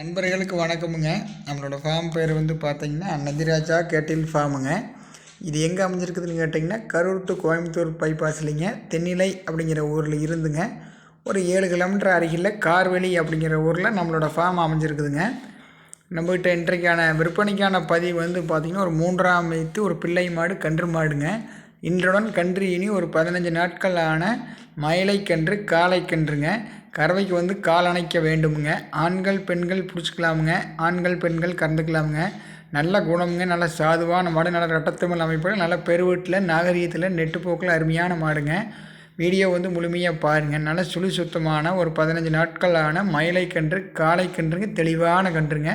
நண்பர்களுக்கு வணக்கமுங்க. நம்மளோட ஃபார்ம் பேர் வந்து பார்த்திங்கன்னா நந்திராஜா கேட்டில் ஃபார்முங்க. இது எங்கே அமைஞ்சிருக்குதுன்னு கேட்டிங்கன்னா கரூர் டு கோயம்புத்தூர் பைபாஸ்லிங்க தென்னிலை அப்படிங்கிற ஊரில் இருந்துங்க ஒரு 7 கிலோமீட்டர் அருகில் கார்வெளி அப்படிங்கிற ஊரில் நம்மளோட ஃபார்ம் அமைஞ்சிருக்குதுங்க. நம்மகிட்ட இன்றைக்கான விற்பனைக்கான பதிவு வந்து பார்த்திங்கன்னா ஒரு 3ஆம் வைத்து ஒரு பிள்ளை மாடு கன்று மாடுங்க. இன்றுடன் கன்று இனி ஒரு 15 நாட்கள் ஆன மயிலை கன்று காளை கன்றுங்க. கறவைக்கு வந்து கால் அணைக்க வேண்டுமுங்க. ஆண்கள் பெண்கள் பிடிச்சிக்கலாமுங்க. ஆண்கள் பெண்கள் கறந்துக்கலாமுங்க. நல்ல குணமுங்க. நல்ல சாதுவான மாடு. நல்ல ரெட்டத்தமிழ் அமைப்பில் நல்ல பெருவீட்டில் நாகரீகத்தில் நெட்டுப்போக்கில் அருமையான மாடுங்க. வீடியோ வந்து முழுமையாக பாருங்கள். நல்ல சுழி சுத்தமான ஒரு 15 நாட்களான மயிலை கன்று காளை கன்றுங்க. தெளிவான கன்றுங்க.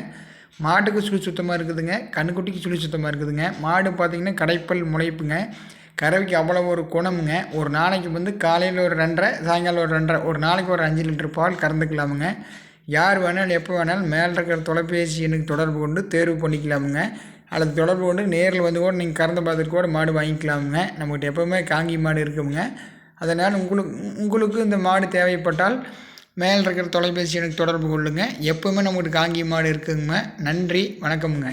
மாட்டுக்கு சுழி சுத்தமாக இருக்குதுங்க. கண்ணுக்குட்டிக்கு சுழி சுத்தமாக இருக்குதுங்க. மாடு பார்த்திங்கன்னா கடைப்பல் முளைப்புங்க. கறவைக்கு அவ்வளோ ஒரு குணமுங்க. ஒரு நாளைக்கு வந்து காலையில் ஒரு 2.5 சாயங்காலம் ஒரு 2.5 ஒரு நாளைக்கு ஒரு 5 லிட்டர் பால் கறந்துக்கலாமுங்க. யார் வேணாலும் எப்போ வேணாலும் மேலே இருக்கிற தொலைபேசி எண்ணுக்கு தொடர்பு கொண்டு தேர்வு பண்ணிக்கலாமுங்க. அல்லது தொடர்பு கொண்டு நேரில் வந்து கூட நீங்கள் கறந்து பார்த்துட்டு கூட மாடு வாங்கிக்கலாமுங்க. நம்மகிட்ட எப்போவுமே காங்கி மாடு இருக்குதுங்க. அதனால் உங்களுக்கு இந்த மாடு தேவைப்பட்டால் மேலே இருக்கிற தொலைபேசி எண்ணுக்கு தொடர்பு கொள்ளுங்கள். எப்போவுமே நம்மகிட்ட காங்கி மாடு இருக்குதுங்க. நன்றி, வணக்கமுங்க.